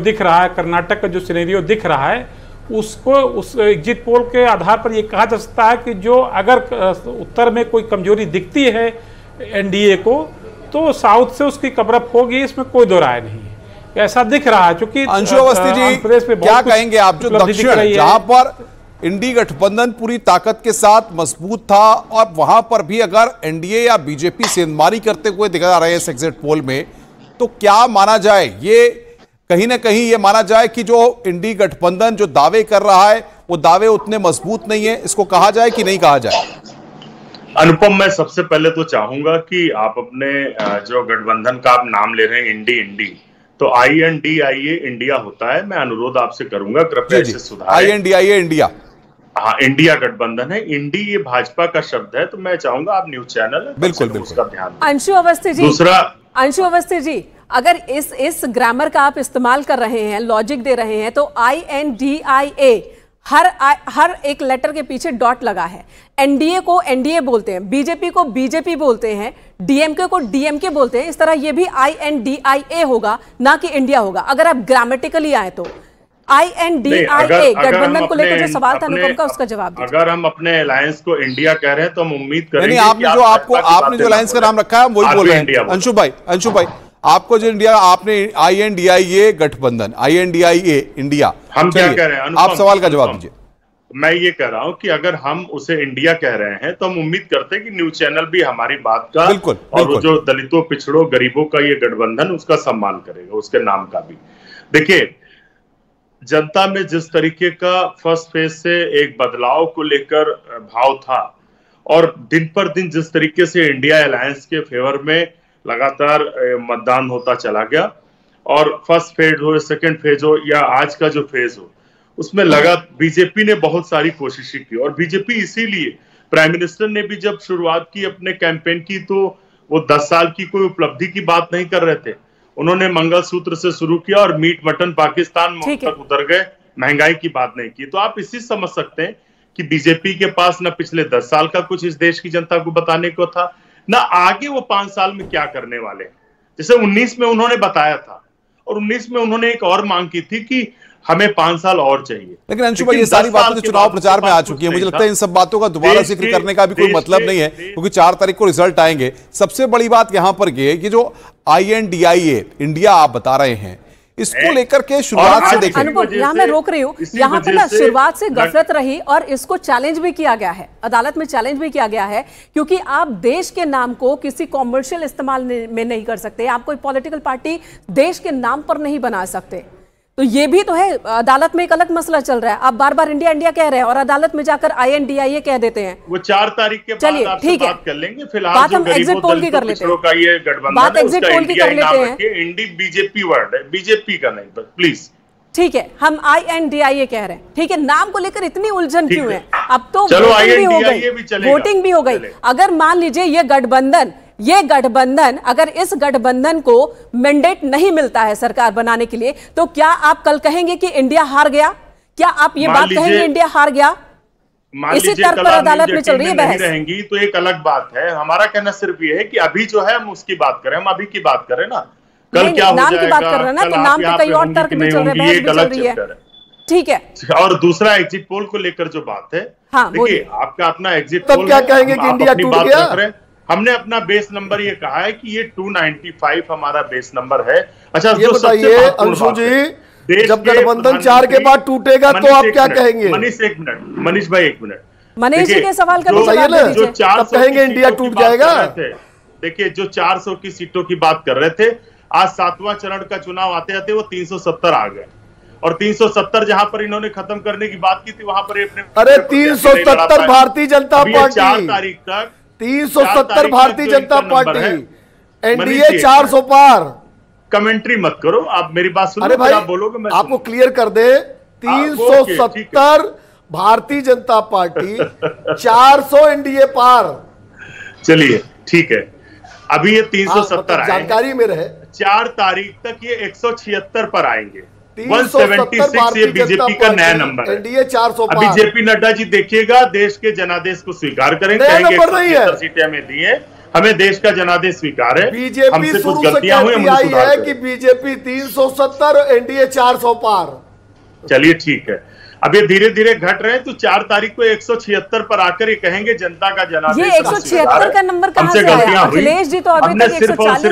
दिख रहा है, कर्नाटक का जो सिनेरियो दिख रहा है, उसको उस एग्जिट पोल के आधार पर यह कहा जा सकता है कि जो अगर उत्तर में कोई कमजोरी दिखती है एनडीए को, तो साउथ से उसकी कवरअप होगी, इसमें कोई दो राय नहीं है। ऐसा दिख रहा है। क्योंकि अंशु अवस्थी जी क्या कहेंगे आप, जो दक्षिण जहां पर इंडी गठबंधन पूरी ताकत के साथ मजबूत था और वहां पर भी अगर एनडीए या बीजेपी सेंधमारी करते हुए दिखा जा रहे हैं इस एग्जिट पोल में, तो क्या माना जाए, ये कहीं ना कहीं ये माना जाए कि जो इंडी गठबंधन जो दावे कर रहा है वो दावे उतने मजबूत नहीं है, इसको कहा जाए कि नहीं कहा जाए? अनुपम, मैं सबसे पहले तो चाहूंगा कि आप अपने जो गठबंधन का आप नाम ले रहे हैं इंडी, तो INDIA इंडिया होता है। मैं अनुरोध आपसे करूंगा कृपया इसे सुधारें। INDIA इंडिया, हाँ, इंडिया गठबंधन है। इंडी ये भाजपा का शब्द है, तो मैं चाहूंगा आप न्यूज चैनल बिल्कुल उसका ध्यान। अंशु अवस्थी जी, दूसरा, अंशु अवस्थी जी, अगर इस ग्रामर का आप इस्तेमाल कर रहे हैं, लॉजिक दे रहे हैं, तो INDIA हर एक लेटर के पीछे डॉट लगा है। एनडीए को एनडीए बोलते हैं, बीजेपी को बीजेपी बोलते हैं, डीएमके को डीएमके बोलते हैं। इस तरह ये भी INDIA होगा, ना कि इंडिया होगा, अगर आप ग्रामेटिकली आए तो। INDIA गठबंधन को लेकर जो सवाल था अनुपम का, उसका जवाब दीजिए। अगर हम अपने अलायंस को इंडिया कह रहे हैं तो हम उम्मीद करेंगे आपने जो अलायंस का नाम रखा है वही बोल रहे हैं। अंशु भाई आपको जो इंडिया, आपने INDIA गठबंधन, INDIA इंडिया, हम क्या कह रहे हैं? आप सवाल का जवाब दीजिए। मैं ये कह रहा हूं कि अगर हम उसे इंडिया कह रहे हैं तो हम उम्मीद करते हैं कि न्यूज चैनल भी हमारी बात का और वो जो दलितों, पिछड़ों, गरीबों का ये गठबंधन, उसका सम्मान करेगा, उसके नाम का भी। देखिए, जनता में जिस तरीके का फर्स्ट फेज से एक बदलाव को लेकर भाव था और दिन पर दिन जिस तरीके से इंडिया अलायंस के फेवर में लगातार मतदान होता चला गया, और फर्स्ट फेज हो, सेकंड फेज हो या आज का जो फेज हो, उसमें लगा बीजेपी ने बहुत सारी कोशिशें की। और बीजेपी इसीलिए, प्राइम मिनिस्टर ने भी जब शुरुआत की अपने कैंपेन की, तो वो 10 साल की कोई उपलब्धि की बात नहीं कर रहे थे। उन्होंने मंगलसूत्र से शुरू किया और मीट मटन पाकिस्तान तक उतर गए, महंगाई की बात नहीं की। तो आप इसी समझ सकते हैं कि बीजेपी के पास न पिछले 10 साल का कुछ इस देश की जनता को बताने को था, ना आगे वो 5 साल में क्या करने वाले हैं। जैसे 19 में उन्होंने बताया था, और 19 में उन्होंने एक और मांग की थी कि हमें 5 साल और चाहिए। लेकिन अंशु भाई, ये सारी बातें तो चुनाव प्रचार में आ चुकी है, मुझे लगता है इन सब बातों का दोबारा जिक्र करने का भी कोई मतलब नहीं है, क्योंकि 4 तारीख को रिजल्ट आएंगे। सबसे बड़ी बात यहां पर ये है कि जो INDIA इंडिया आप बता रहे हैं, इसको लेकर के शुरुआत से देखिए। अनुपम, यहाँ मैं रोक रही हूँ, यहाँ पर ना शुरुआत से गफलत रही और इसको चैलेंज भी किया गया है, अदालत में चैलेंज भी किया गया है, क्योंकि आप देश के नाम को किसी कॉमर्शियल इस्तेमाल में नहीं कर सकते, आप कोई पॉलिटिकल पार्टी देश के नाम पर नहीं बना सकते। तो ये भी तो है, अदालत में एक अलग मसला चल रहा है। आप बार बार इंडिया इंडिया कह रहे हैं और अदालत में जाकर INDIA कह देते हैं। वो 4 तारीख के बाद आपसे बात कर लेंगे। फिलहाल बात हम एग्जिट पोल की कर लेते हैं, बात एग्जिट पोल की कर लेते हैं। इंडी बीजेपी वर्ड है, बीजेपी का नहीं, बस प्लीज। ठीक है, हम INDIA कह रहे हैं, ठीक है। नाम को लेकर इतनी उलझन क्यों है? अब तो वोटिंग भी हो गई। अगर मान लीजिए ये गठबंधन अगर इस गठबंधन को मैंडेट नहीं मिलता है सरकार बनाने के लिए, तो क्या आप कल कहेंगे कि इंडिया हार गया? क्या आप ये बात कहेंगे इंडिया हार गया? इसी तर्क पर अदालत में चल रही है बहस। रहेंगी तो एक अलग बात है। हमारा कहना सिर्फ ये है कि अभी जो है हम उसकी बात करें, हम अभी की बात करें ना, कल क्या हो नाम की बात कर रहे हैं ना, तो नाम पे कई और तर्क भी चल रहे हैं, बहस भी चल रही है। ठीक है। और दूसरा एग्जिट पोल को लेकर जो बात है, देखिए आपका अपना एग्जिट पोल, क्या कहेंगे कि इंडिया टूट गया? हमने अपना बेस नंबर ये कहा है कि ये 295 हमारा बेस नंबर है। अच्छा, ये बताइए अंशु जी, जब गठबंधन 4 के बाद टूटेगा तो आप क्या कहेंगे? मनीष भाई एक मिनट, मनीष जी के सवाल का बताइए ना, जो 400 कहेंगे इंडिया टूट जाएगा। देखिए, जो 400 की सीटों की बात कर रहे थे, आज 7वां चरण का चुनाव आते आते वो 370 आ गए, और 370 जहां पर इन्होंने खत्म करने की बात की थी, वहां पर अरे 370 भारतीय जनता पार्टी, 4 तारीख तक 370 भारतीय जनता पार्टी, एनडीए 400 पार। कमेंट्री मत करो, आप मेरी बात सुनो। अरे भाई, आप बोलोगे, मैं आपको क्लियर कर दे, 370 भारतीय जनता पार्टी, 400 एनडीए पार। चलिए ठीक है, अभी ये 370 जानकारी में रहे। 4 तारीख तक ये 176 पर आएंगे। 176 ये बीजेपी का नया नंबर है। एनडीए 400 अभी जेपी नड्डा जी देखिएगा, देश के जनादेश को स्वीकार करेंगे, कहेंगे 177 सीटें हमें दी है, हमें देश का जनादेश स्वीकार है। बीजेपी शुरू से कहती आई है कि बीजेपी 370, एनडीए 400 पार। चलिए ठीक है, अब ये धीरे धीरे घट रहे हैं, तो 4 तारीख को 176 पर आकर ये कहेंगे जनता का जनादेश। ये 176 का नंबर कहां से आया? अखिलेश जी तो अभी तक 140